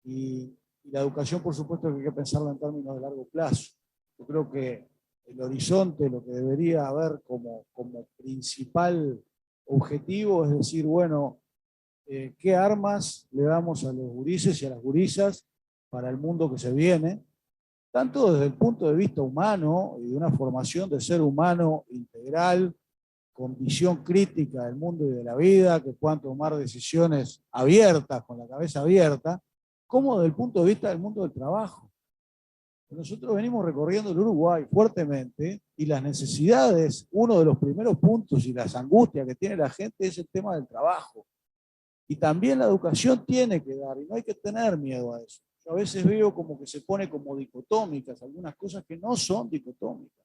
y la educación, por supuesto, que hay que pensarla en términos de largo plazo. Yo creo que el horizonte, lo que debería haber como principal objetivo es decir, bueno, ¿qué armas le damos a los gurises y a las gurisas para el mundo que se viene? Tanto desde el punto de vista humano y de una formación de ser humano integral, con visión crítica del mundo y de la vida, que puedan tomar decisiones abiertas, con la cabeza abierta, como desde el punto de vista del mundo del trabajo. Nosotros venimos recorriendo el Uruguay fuertemente y las necesidades, uno de los primeros puntos y las angustias que tiene la gente es el tema del trabajo. Y también la educación tiene que dar, y no hay que tener miedo a eso. Yo a veces veo como que se pone como dicotómicas, algunas cosas que no son dicotómicas.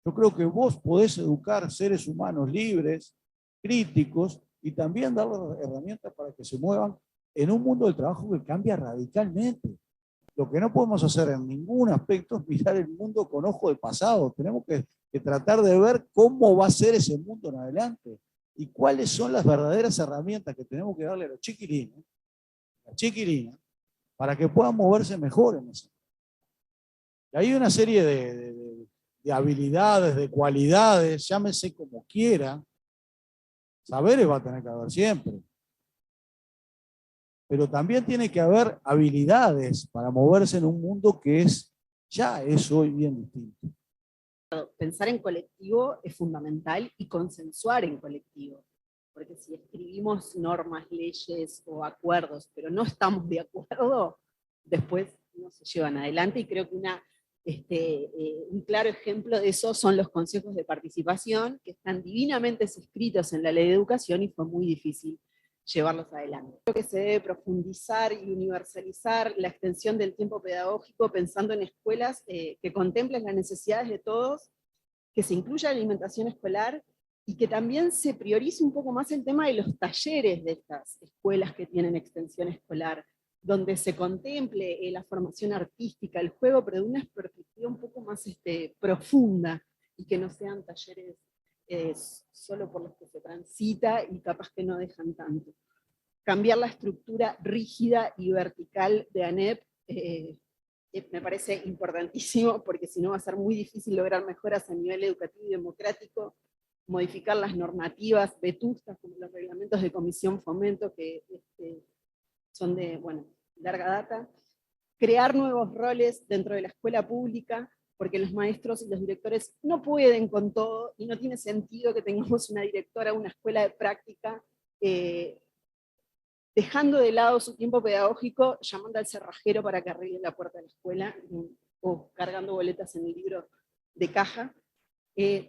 Yo creo que vos podés educar seres humanos libres, críticos, y también darles herramientas para que se muevan en un mundo del trabajo que cambia radicalmente. Lo que no podemos hacer en ningún aspecto es mirar el mundo con ojo de pasado. Tenemos que tratar de ver cómo va a ser ese mundo en adelante y cuáles son las verdaderas herramientas que tenemos que darle a los chiquilines, a chiquilinas, para que puedan moverse mejor en eso. Y hay una serie de habilidades, de cualidades, llámese como quiera, saberes va a tener que haber siempre, pero también tiene que haber habilidades para moverse en un mundo que ya es hoy bien distinto. Pensar en colectivo es fundamental y consensuar en colectivo, porque si escribimos normas, leyes o acuerdos, pero no estamos de acuerdo, después no se llevan adelante, y creo que un claro ejemplo de eso son los consejos de participación, que están divinamente escritos en la Ley de Educación y fue muy difícil llevarlos adelante. Creo que se debe profundizar y universalizar la extensión del tiempo pedagógico pensando en escuelas que contemplen las necesidades de todos, que se incluya la alimentación escolar y que también se priorice un poco más el tema de los talleres de estas escuelas que tienen extensión escolar, donde se contemple la formación artística, el juego, pero de una perspectiva un poco más profunda, y que no sean talleres solo por los que se transita y capaz que no dejan tanto. Cambiar la estructura rígida y vertical de ANEP me parece importantísimo, porque si no va a ser muy difícil lograr mejoras a nivel educativo y democrático, modificar las normativas vetustas como los reglamentos de comisión fomento que son de larga data, crear nuevos roles dentro de la escuela pública, porque los maestros y los directores no pueden con todo, y no tiene sentido que tengamos una directora, una escuela de práctica, dejando de lado su tiempo pedagógico, llamando al cerrajero para que arregle la puerta de la escuela, o cargando boletas en el libro de caja.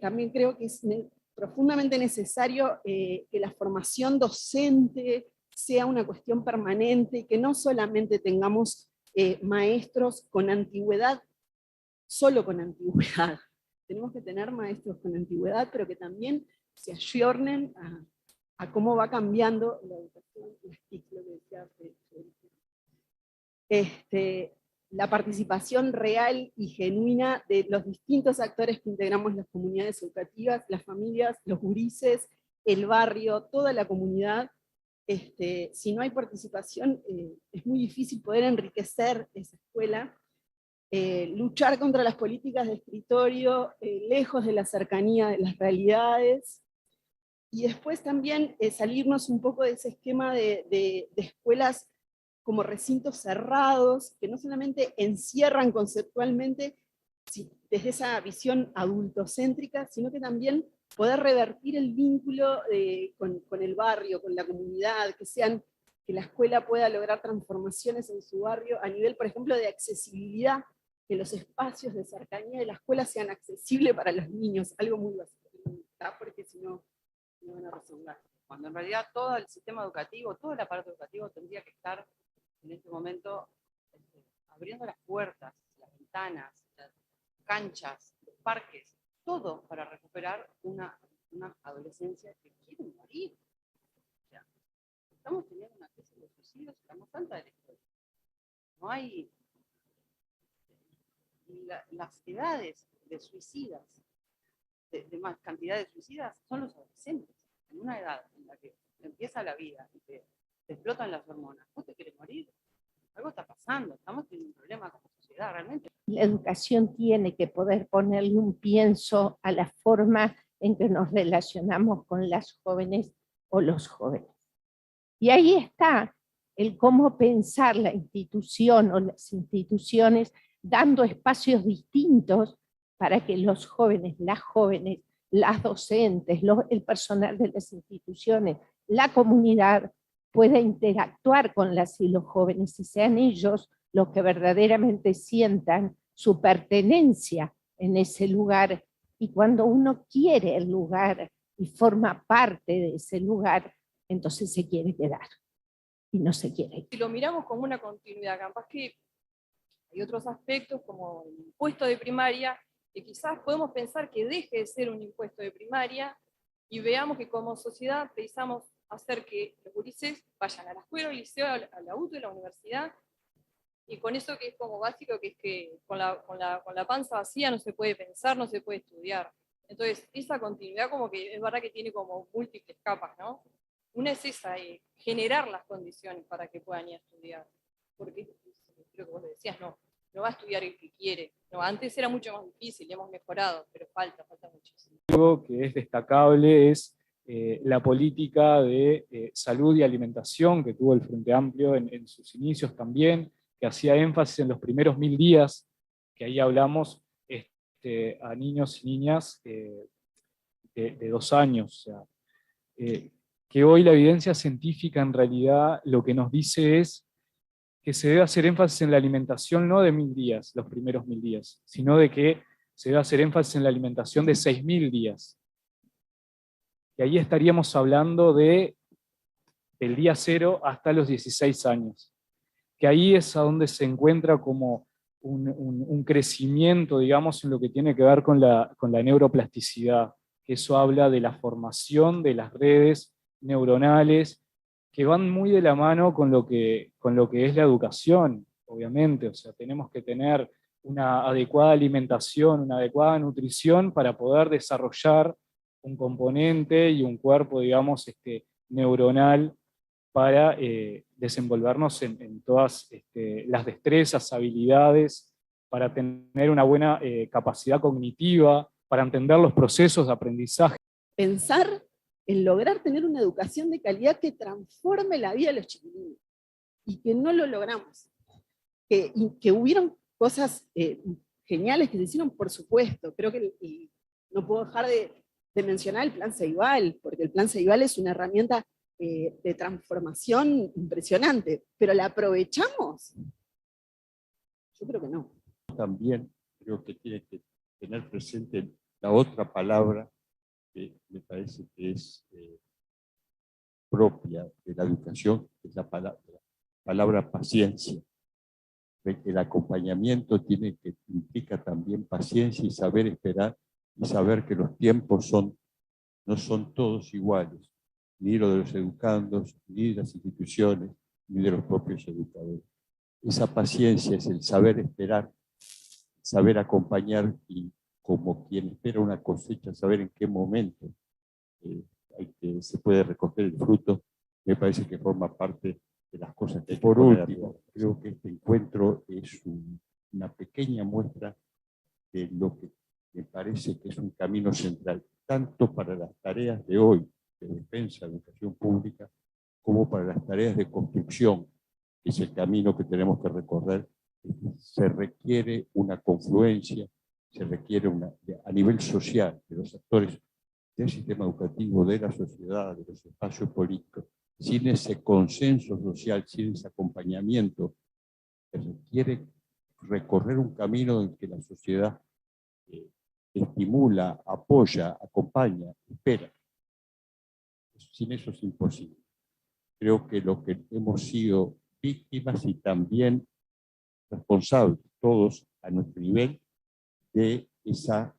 También creo que es profundamente necesario que la formación docente sea una cuestión permanente, que no solamente tengamos maestros con antigüedad, solo con antigüedad. Tenemos que tener maestros con antigüedad, pero que también se ayornen a cómo va cambiando la educación, las TIC, lo que decía la participación real y genuina de los distintos actores que integramos las comunidades educativas, las familias, los gurises, el barrio, toda la comunidad. Si no hay participación, es muy difícil poder enriquecer esa escuela. Luchar contra las políticas de escritorio, lejos de la cercanía de las realidades, y después también salirnos un poco de ese esquema de escuelas como recintos cerrados, que no solamente encierran conceptualmente desde esa visión adultocéntrica, sino que también poder revertir el vínculo con el barrio, con la comunidad, que la escuela pueda lograr transformaciones en su barrio a nivel, por ejemplo, de accesibilidad, que los espacios de cercanía de la escuela sean accesibles para los niños, algo muy básico, porque si no, no van a resolver. Cuando en realidad todo el sistema educativo, todo el aparato educativo tendría que estar en este momento abriendo las puertas, las ventanas, las canchas, los parques, todo para recuperar una adolescencia que quiere morir. O sea, estamos teniendo una crisis de suicidios la más alta de la historia. No hay las edades de suicidas, de más cantidad de suicidas, son los adolescentes. En una edad en la que empieza la vida y te explotan las hormonas, ¿vos te querés morir? algo está pasando, estamos teniendo un problema como sociedad realmente. La educación tiene que poder ponerle un pienso a la forma en que nos relacionamos con las jóvenes o los jóvenes. Y ahí está el cómo pensar la institución o las instituciones dando espacios distintos para que los jóvenes, las docentes, el personal de las instituciones, la comunidad pueda interactuar con las y los jóvenes y sean ellos los que verdaderamente sientan su pertenencia en ese lugar. Y cuando uno quiere el lugar y forma parte de ese lugar, entonces se quiere quedar y no se quiere ir. Si lo miramos como una continuidad, capaz que hay otros aspectos como el impuesto de primaria, que quizás podemos pensar que deje de ser un impuesto de primaria y veamos que como sociedad pensamos hacer que los gurises vayan a la escuela, al liceo, a la UTU, a la universidad, y con eso que es como básico, que es que con la panza vacía no se puede pensar, no se puede estudiar. Entonces, esa continuidad como que es verdad que tiene como múltiples capas, ¿no? Una es esa, generar las condiciones para que puedan ir a estudiar. Porque creo que vos le decías, no va a estudiar el que quiere. No, antes era mucho más difícil, hemos mejorado, pero falta muchísimo. Algo que es destacable es la política de salud y alimentación que tuvo el Frente Amplio en sus inicios también, que hacía énfasis en los primeros 1000 días, que ahí hablamos a niños y niñas de 2 años. O sea, que hoy la evidencia científica en realidad lo que nos dice es que se debe hacer énfasis en la alimentación no de 1000 días, los primeros 1000 días, sino de que se debe hacer énfasis en la alimentación de 6000 días. Y ahí estaríamos hablando del día 0 hasta los 16 años. Que ahí es a donde se encuentra como un crecimiento, digamos, en lo que tiene que ver con la neuroplasticidad. Que eso habla de la formación de las redes neuronales, que van muy de la mano con lo que es la educación, obviamente. O sea, tenemos que tener una adecuada alimentación, una adecuada nutrición para poder desarrollar un componente y un cuerpo, digamos, neuronal para desenvolvernos en todas las destrezas, habilidades, para tener una buena capacidad cognitiva, para entender los procesos de aprendizaje. Pensar en lograr tener una educación de calidad que transforme la vida de los chiquilines, y que no lo logramos. Que hubieron cosas geniales que se hicieron, por supuesto. Creo que no puedo dejar de mencionar el Plan Ceibal, porque el Plan Ceibal es una herramienta de transformación impresionante, pero ¿la aprovechamos? Yo creo que no. También creo que tiene que tener presente la otra palabra que me parece que es propia de la educación, que es la palabra paciencia. El acompañamiento implica también paciencia y saber esperar y saber que los tiempos no son todos iguales, ni los de los educandos, ni de las instituciones, ni de los propios educadores. Esa paciencia es el saber esperar, saber acompañar y como quien espera una cosecha, saber en qué momento se puede recoger el fruto, me parece que forma parte de las cosas que hay que poner. Por último, creo que este encuentro es una pequeña muestra de lo que me parece que es un camino central, tanto para las tareas de hoy, de defensa de educación pública, como para las tareas de construcción, que es el camino que tenemos que recorrer. Se requiere una confluencia, se requiere a nivel social de los actores del sistema educativo, de la sociedad, de los espacios políticos. Sin ese consenso social, sin ese acompañamiento, se requiere recorrer un camino en que la sociedad estimula, apoya, acompaña, espera. Sin eso es imposible. Creo que lo que hemos sido víctimas y también responsables, todos a nuestro nivel, de esa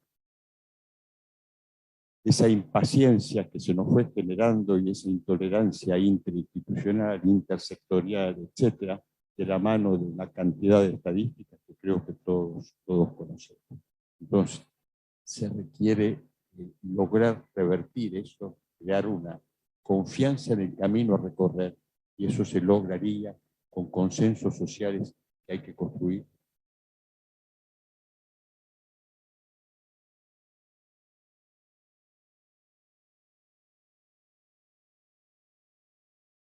impaciencia que se nos fue generando y esa intolerancia interinstitucional, intersectorial, etcétera, de la mano de una cantidad de estadísticas que creo que todos conocemos. Entonces, se requiere lograr revertir eso, crear una confianza en el camino a recorrer, y eso se lograría con consensos sociales que hay que construir